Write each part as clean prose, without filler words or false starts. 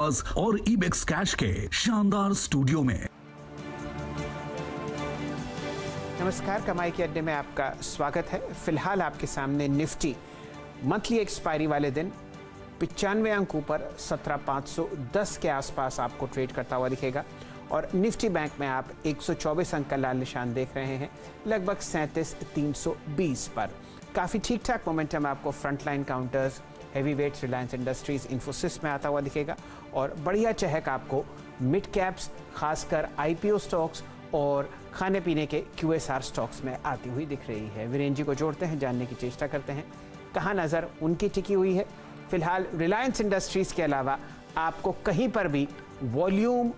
और ibex cash के शानदार स्टूडियो में। नमस्कार, कमाई के अड्डे में आपका स्वागत है। फिलहाल आपके सामने निफ्टी मंथली एक्सपायरी वाले दिन 95 अंक ऊपर 17,510 के आसपास आपको ट्रेड करता हुआ दिखेगा और निफ्टी बैंक में आप 124 अंक का लाल निशान देख रहे हैं, लगभग 37,320 पर। काफ़ी ठीक ठाक मोमेंटम आपको frontline counters, heavy weights, Reliance Industries, Infosys में आता हुआ दिखेगा और बढ़िया चहक आपको मिड कैप्स, खासकर आईपीओ स्टॉक्स और खाने पीने के क्यूएसआर स्टॉक्स में आती हुई दिख रही है। वीरेन जी को जोड़ते हैं, जानने की चेष्टा करते हैं कहाँ नज़र उनकी टिकी हुई है। फिलहाल रिलायंस इंडस्ट्रीज़ के अलावा आपको कहीं पर भी वॉल्यूम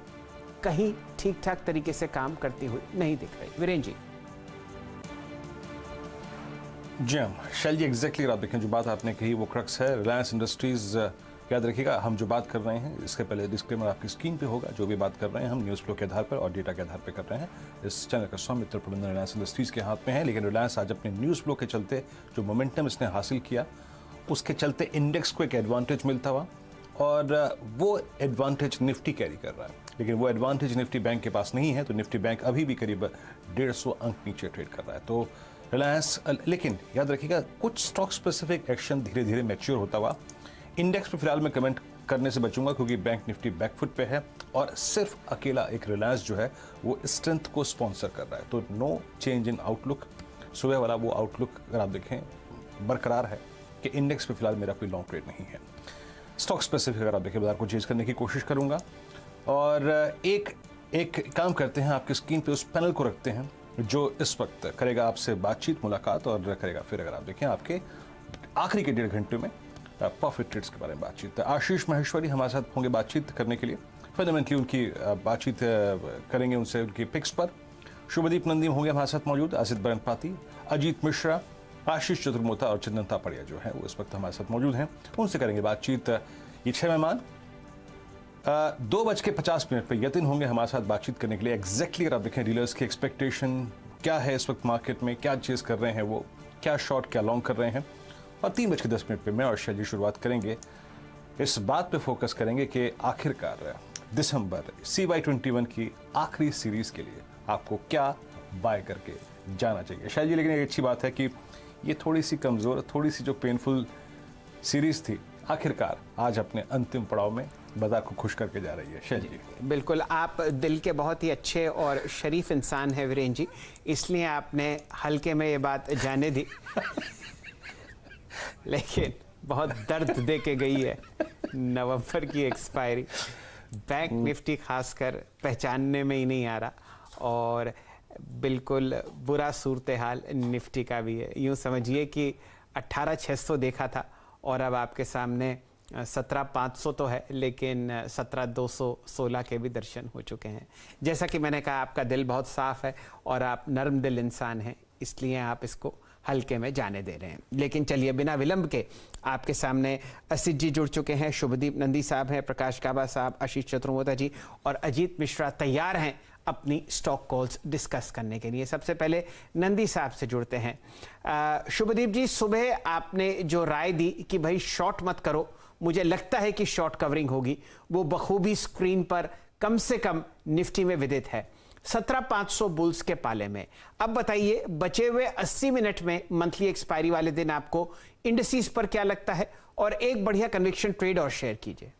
कहीं ठीक ठाक तरीके से काम करती हुई नहीं दिख रही। वीरेन जी। जी हाँ शैल जी, एग्जैक्टली आप देखें जो बात आपने कही वो क्रक्स है। रिलायंस इंडस्ट्रीज़ याद रखिएगा, हम जो बात कर रहे हैं इसके पहले डिस्क्लेमर आपकी स्क्रीन पे होगा। जो भी बात कर रहे हैं हम न्यूज़ फ्लो के आधार पर और डेटा के आधार पर कर रहे हैं। इस चैनल का स्वामित्व प्रबंधन रिलायंस इंडस्ट्रीज़ के हाथ में है, लेकिन रिलायंस आज अपने न्यूज़ फ्लो के चलते जो मोमेंटम इसने हासिल किया उसके चलते इंडेक्स को एक एडवांटेज मिलता हुआ और वो एडवांटेज निफ्टी कैरी कर रहा है, लेकिन वो एडवांटेज निफ्टी बैंक के पास नहीं है। तो निफ्टी बैंक अभी भी करीब 150 अंक नीचे ट्रेड कर रहा है। तो रिलायंस, लेकिन याद रखिएगा कुछ स्टॉक स्पेसिफिक एक्शन धीरे धीरे मैच्योर होता हुआ। इंडेक्स पे फिलहाल मैं कमेंट करने से बचूंगा क्योंकि बैंक निफ्टी बैकफुट पे है और सिर्फ अकेला एक रिलायंस जो है वो स्ट्रेंथ को स्पॉन्सर कर रहा है। तो नो चेंज इन आउटलुक। सुबह वाला वो आउटलुक अगर आप देखें बरकरार है कि इंडेक्स पे फिलहाल मेरा कोई लॉन्ग ट्रेड नहीं है। स्टॉक स्पेसिफिक अगर आप देखें बाजार को चेंज करने की कोशिश करूंगा और एक काम करते हैं, आपकी स्क्रीन पे उस पैनल को रखते हैं जो इस वक्त करेगा आपसे बातचीत, मुलाकात और करेगा फिर अगर आप देखें आपके आखिरी के 1.5 घंटे में प्रॉफिट ट्रेड्स के बारे में बातचीत। आशीष माहेश्वरी हमारे साथ होंगे बातचीत करने के लिए। फंडामेंटली उनकी बातचीत करेंगे उनसे उनकी पिक्स पर। शुभदीप नंदी होंगे हमारे साथ मौजूद, आसित बरनपाती, अजीत मिश्रा, आशीष चतुर्मोता और चंदन तापड़िया जो है वो इस वक्त हमारे साथ मौजूद हैं। उनसे करेंगे बातचीत। ये 6 मेहमान 2:50 पर यतिन होंगे हमारे साथ बातचीत करने के लिए। एग्जैक्टली अगर आप देखें डीलर्स की एक्सपेक्टेशन क्या है इस वक्त मार्केट में, क्या चीज़ कर रहे हैं वो, क्या शॉर्ट क्या लॉन्ग कर रहे हैं। और 3:10 पे मैं और शैली शुरुआत करेंगे, इस बात पे फोकस करेंगे कि आखिरकार दिसंबर CY21 की आखिरी सीरीज के लिए आपको क्या बाय करके जाना चाहिए। शैली, लेकिन एक अच्छी बात है कि ये थोड़ी सी कमज़ोर, थोड़ी सी जो पेनफुल सीरीज थी आखिरकार आज अपने अंतिम पड़ाव में बाजार को खुश करके जा रही है। शैली जी। बिल्कुल, आप दिल के बहुत ही अच्छे और शरीफ इंसान हैं वीरेन जी, इसलिए आपने हल्के में ये बात जाने दी लेकिन बहुत दर्द दे के गई है नवंबर की एक्सपायरी। बैंक निफ्टी खासकर पहचानने में ही नहीं आ रहा और बिल्कुल बुरा सूरत हाल निफ्टी का भी है। यूँ समझिए कि 18,600 देखा था और अब आपके सामने 17,500 तो है, लेकिन 17,216 के भी दर्शन हो चुके हैं। जैसा कि मैंने कहा, आपका दिल बहुत साफ़ है और आप नर्म दिल इंसान हैं, इसलिए आप इसको हल्के में जाने दे रहे हैं। लेकिन चलिए बिना विलंब के आपके सामने असित जी जुड़ चुके हैं, शुभदीप नंदी साहब हैं, प्रकाश काबा साहब, आशीष चतुर्मोता जी और अजीत मिश्रा तैयार हैं अपनी स्टॉक कॉल्स डिस्कस करने के लिए। सबसे पहले नंदी साहब से जुड़ते हैं। शुभदीप जी, सुबह आपने जो राय दी कि भाई शॉर्ट मत करो, मुझे लगता है कि शॉर्ट कवरिंग होगी, वो बखूबी स्क्रीन पर कम से कम निफ्टी में विदित है। 17,500 बुल्स के पाले में। अब बताइए बचे हुए 80 मिनट में मंथली एक्सपायरी वाले दिन आपको इंडिसेस पर क्या लगता है और एक बढ़िया कन्विक्शन ट्रेड और शेयर कीजिए।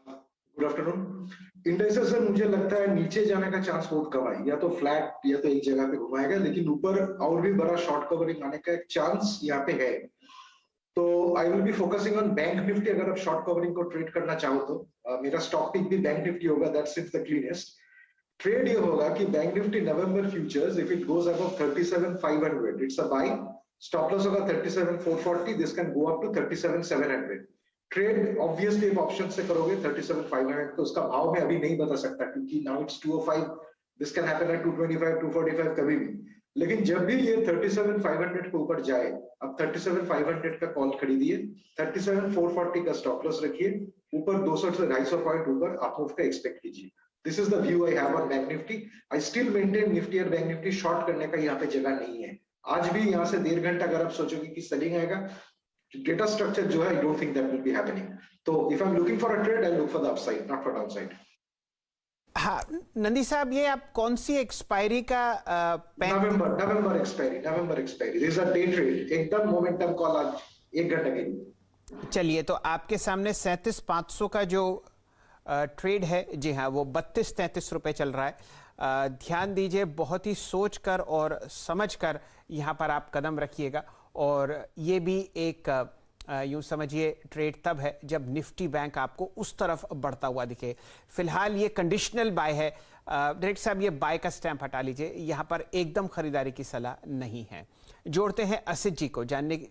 Good afternoon. इंडेक्सेस से मुझे लगता है नीचे जाने का चांस बहुत कम है, या तो फ्लैट या तो एक जगह पे घुमाएगा, लेकिन ऊपर और भी बड़ा शॉर्ट कवरिंग आने का एक चांस यहाँ पे है। तो I will be focusing on bank Nifty. अगर आप शॉर्ट कवरिंग को ट्रेड करना चाहो तो मेरा स्टॉक पिक भी बैंक निफ्टी होगा। That's it's the cleanest trade. ये होगा कि bank Nifty November futures, if it goes above 37,500 it's a buy. Stop loss होगा 37,440, this can go up to 37,700। Trade obviously आप ऑप्शन से करोगे 37,500, तो उसका भाव मैं अभी नहीं बता सकता क्योंकि now it's 205, this can happen at 225, 245 कभी भी। लेकिन जब भी ये 37,500 के ऊपर जाए, अब 37,500 का कॉल खरीदिए, 37,440 का स्टॉप लॉस रखिए, ऊपर 200 से 250 पॉइंट ऊपर आप मूव का एक्सपेक्ट कीजिए। This is the view I have on bank Nifty. I still maintain Nifty और बैंक निफ्टी शॉर्ट करने का यहाँ पे जगह नहीं है। आज भी यहाँ से 1.5 घंटा अगर आप सोचोगे कि सेलिंग आएगा, डेटा स्ट्रक्चर जो है, I don't think that will be happening. तो if I am looking for a trade, I look for the upside, not for downside. हाँ नंदी साहब, ये आप कौन सी एक्सपायरी का नवंबर expiry. This is a day trade, एकदम मोमेंटम कॉल आज 1 घंटे के. चलिए, तो आपके सामने 37,500 का जो ट्रेड है, जी हाँ, वो 32-33 रुपए चल रहा है. ध्यान दीजिए, बहुत ही सोच कर और समझ कर यहाँ पर आप कदम रखिएगा. और ये भी एक यूं समझिए ट्रेड तब है जब निफ्टी बैंक आपको उस तरफ बढ़ता हुआ दिखे. फिलहाल ये कंडीशनल बाय है. डायरेक्टर साहब, ये बाय का स्टैंप हटा लीजिए, यहाँ पर एकदम खरीदारी की सलाह नहीं है. जोड़ते हैं असित जी को जानने की.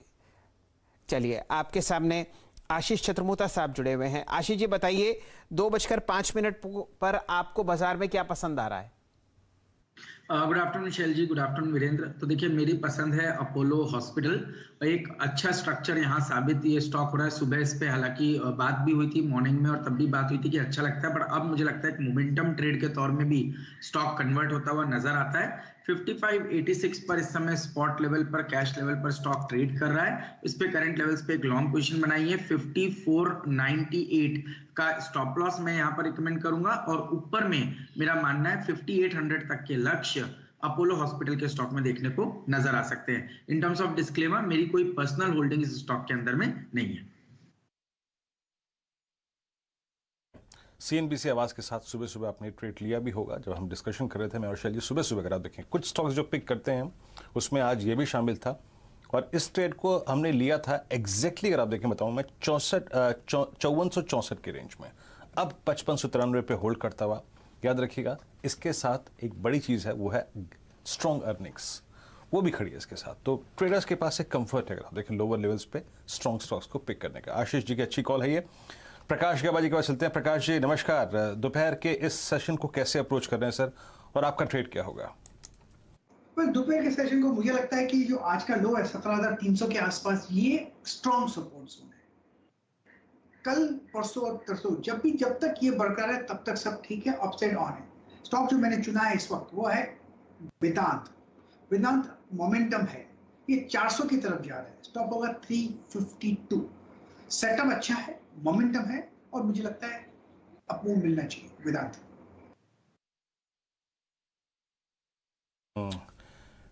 चलिए, आपके सामने आशीष चतुर्मोता साहब जुड़े हुए हैं. आशीष जी बताइए, 2:05 पर आपको बाजार में क्या पसंद आ रहा है? गुड आफ्टरनून शैल जी, गुड आफ्टरनून वीरेंद्र. तो देखिए, मेरी पसंद है अपोलो हॉस्पिटल. एक अच्छा स्ट्रक्चर यहाँ साबित ये स्टॉक हो रहा है. सुबह इस पे हालांकि बात भी हुई थी मॉर्निंग में, और तब भी बात हुई थी कि अच्छा लगता है, पर अब मुझे लगता है कि मोमेंटम ट्रेड के तौर में भी स्टॉक कन्वर्ट होता हुआ नजर आता है. 55.86 पर इस समय स्पॉट लेवल पर, कैश लेवल पर स्टॉक ट्रेड कर रहा है. इस पे करंट लेवल्स पे एक लॉन्ग पोजीशन बनाई है. 5498 का स्टॉप लॉस मैं यहाँ पर रिकमेंड करूंगा, और ऊपर में मेरा मानना है 5800 तक के लक्ष्य अपोलो हॉस्पिटल के स्टॉक में देखने को नजर आ सकते हैं. इन टर्म्स ऑफ डिस्क्लेमर, मेरी कोई पर्सनल होल्डिंग इस स्टॉक के अंदर में नहीं है. सीएनबीसी आवाज के साथ सुबह सुबह आपने ट्रेड लिया भी होगा. जब हम डिस्कशन कर रहे थे मैं और शैली, सुबह सुबह अगर आप देखें कुछ स्टॉक्स जो पिक करते हैं उसमें आज ये भी शामिल था. और इस ट्रेड को हमने लिया था एग्जैक्टली, अगर आप देखें बताऊं मैं, 5464 की रेंज में. अब 5593 पे होल्ड करता हुआ. याद रखिएगा, इसके साथ एक बड़ी चीज़ है, वो है स्ट्रॉन्ग अर्निंग्स, वो भी खड़ी है इसके साथ. तो ट्रेडर्स के पास एक कंफर्ट है, अगर आप देखें लोअर लेवल्स पे स्ट्रॉन्ग स्टॉक्स को पिक करने का. आशीष जी की अच्छी कॉल है ये. प्रकाश गाबाजी के पास चलते हैं. प्रकाश जी नमस्कार. दोपहर के इस सेशन को कैसे अप्रोच कर रहे हैं सर, और आपका ट्रेड क्या होगा? दोपहर के सेशन को मुझे लगता है कि जो आज का लो है 17,300 के आसपास, ये स्ट्रॉन्ग सपोर्ट जोन है. कल परसों और तरसों जब तक ये बरकरार है तब तक सब ठीक है, अपसाइड ऑन है. स्टॉक जो मैंने चुना है इस वक्त वो है वेदांत. मोमेंटम है, ये 400 की तरफ जा रहा है. स्टॉप होगा 352. सेटअप अच्छा है, मोमेंटम है, और मुझे लगता है अपमूव मिलना चाहिए वेदांत.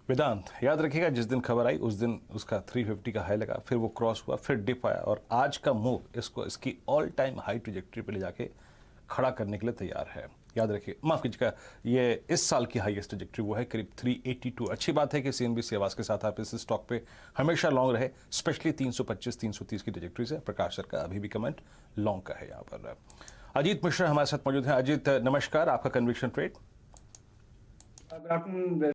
वेदांत, याद रखिएगा जिस दिन खबर आई उस दिन उसका 350 का हाई लगा, फिर वो क्रॉस हुआ, फिर डिप आया, और आज का मूव इसको इसकी ऑल टाइम हाई ट्रैजेक्टरी पे ले जाके खड़ा करने के लिए तैयार है. याद रखिए, माफ कीजिएगा, ये इस साल की हाईएस्ट ट्रैजेक्टरी वो है करीब 382. अच्छी बात है कि सीएनबीसी आवाज के साथ आप इस स्टॉक पे हमेशा लॉन्ग रहे, स्पेशली 325-330 की ट्रैजेक्टरी से. प्रकाश सर का अभी भी कमेंट लॉन्ग का है यहाँ पर. अजीत मिश्रा हमारे साथ मौजूद हैं. अजीत नमस्कार, आपका कन्विक्शन ट्रेड. Good afternoon